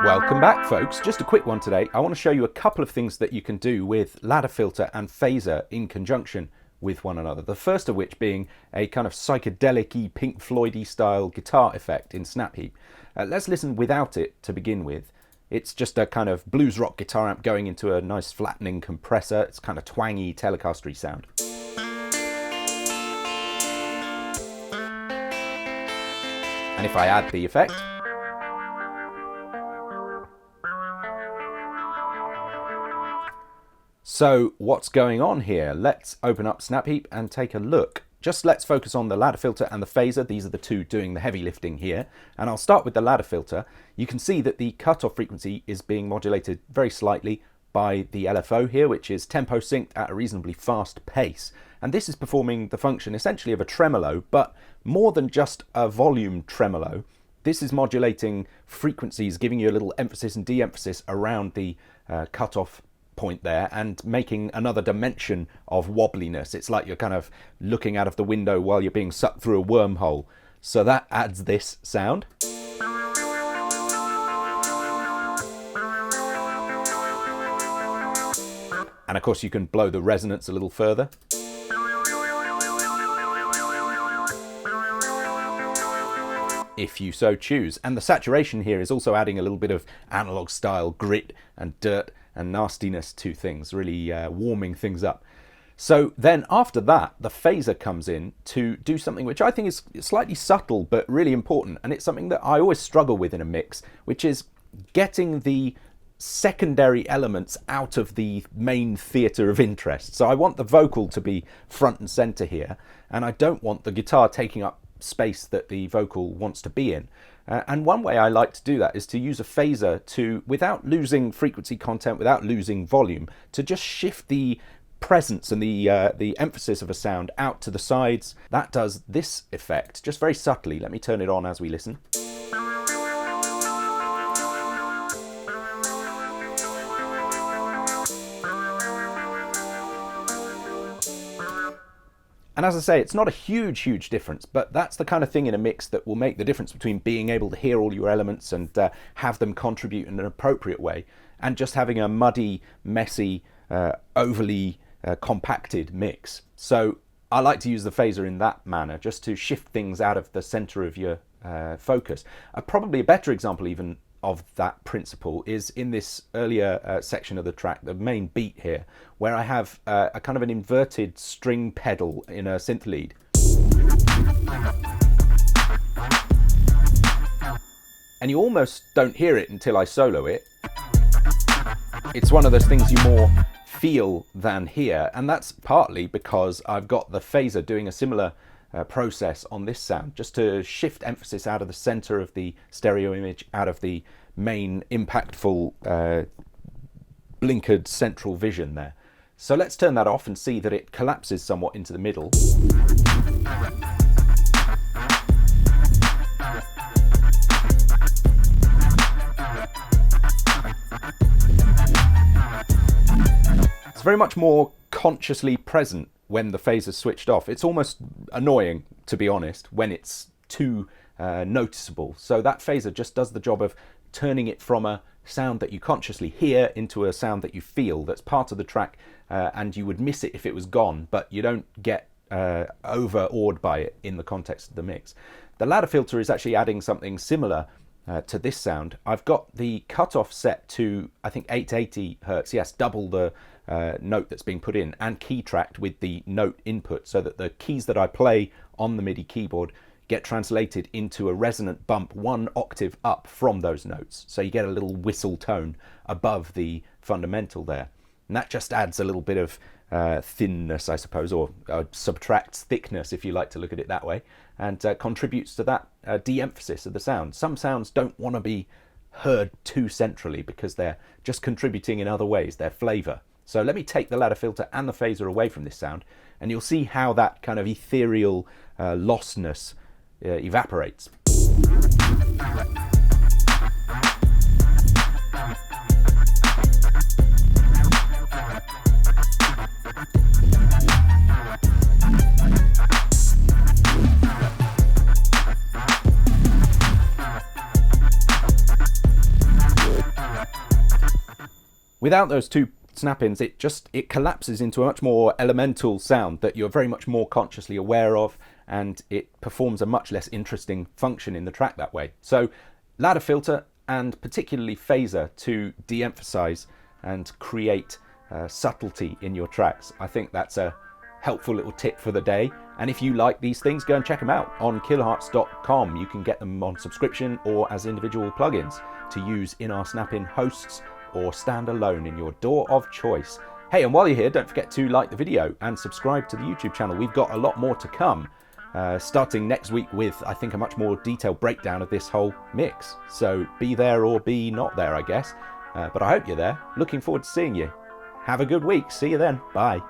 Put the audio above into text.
Welcome back, folks. Just a quick one today. I want to show you a couple of things that you can do with ladder filter and phaser in conjunction with one another. The first of which being a kind of psychedelic-y, Pink Floyd-y style guitar effect in Snap Heap. Let's listen without it to begin with. It's just a kind of blues rock guitar amp going into a nice flattening compressor. It's kind of twangy, Telecaster-y sound. And if I add the effect, so what's going on here? Let's open up Snap Heap and take a look. Just let's focus on the ladder filter and the phaser. These are the two doing the heavy lifting here. And I'll start with the ladder filter. You can see that the cutoff frequency is being modulated very slightly by the LFO here, which is tempo synced at a reasonably fast pace. And this is performing the function essentially of a tremolo, but more than just a volume tremolo. This is modulating frequencies, giving you a little emphasis and de-emphasis around the cutoff point there and making another dimension of wobbliness. It's like you're kind of looking out of the window while you're being sucked through a wormhole. So that adds this sound. And of course you can blow the resonance a little further. If you so choose. And the saturation here is also adding a little bit of analog style grit and dirt and nastiness to things, really warming things up. So then after that, the phaser comes in to do something which I think is slightly subtle but really important, and it's something that I always struggle with in a mix, which is getting the secondary elements out of the main theatre of interest. So I want the vocal to be front and centre here, and I don't want the guitar taking up space that the vocal wants to be in. And one way I like to do that is to use a phaser to, without losing frequency content, without losing volume, to just shift the presence and the emphasis of a sound out to the sides. That does this effect just very subtly. Let me turn it on as we listen. And as I say, it's not a huge difference, but that's the kind of thing in a mix that will make the difference between being able to hear all your elements and have them contribute in an appropriate way, and just having a muddy, messy, overly compacted mix. So I like to use the phaser in that manner, just to shift things out of the center of your focus. Probably a better example even of that principle is in this earlier section of the track, the main beat here, where I have a kind of an inverted string pedal in a synth lead. And you almost don't hear it until I solo it. It's one of those things you more feel than hear, and that's partly because I've got the phaser doing a similar process on this sound, just to shift emphasis out of the center of the stereo image, out of the main impactful blinkered central vision there. So let's turn that off and see that it collapses somewhat into the middle. It's very much more consciously present when the phaser's switched off. It's almost annoying, to be honest, when it's too noticeable. So that phaser just does the job of turning it from a sound that you consciously hear into a sound that you feel, that's part of the track, and you would miss it if it was gone, but you don't get overawed by it in the context of the mix. The ladder filter is actually adding something similar to this sound. I've got the cutoff set to, I think, 880 hertz, yes, double the note that's being put in, and key tracked with the note input, so that the keys that I play on the MIDI keyboard get translated into a resonant bump 1 octave up from those notes. So you get a little whistle tone above the fundamental there. And that just adds a little bit of thinness, I suppose, or subtracts thickness, if you like to look at it that way, and contributes to that de-emphasis of the sound. Some sounds don't want to be heard too centrally because they're just contributing in other ways, their flavour. So let me take the ladder filter and the phaser away from this sound, and you'll see how that kind of ethereal lostness evaporates. Without those two snap-ins, it collapses into a much more elemental sound that you're very much more consciously aware of, and it performs a much less interesting function in the track that way. So ladder filter and particularly phaser to de-emphasize and create subtlety in your tracks. I think that's a helpful little tip for the day. And if you like these things, go and check them out on kilohearts.com. You can get them on subscription or as individual plugins to use in our snap-in hosts or stand alone in your DAW of choice. Hey, and while you're here, don't forget to like the video and subscribe to the YouTube channel. We've got a lot more to come, starting next week with, I think, a much more detailed breakdown of this whole mix. So be there or be not there, I guess. But I hope you're there. Looking forward to seeing you. Have a good week. See you then. Bye.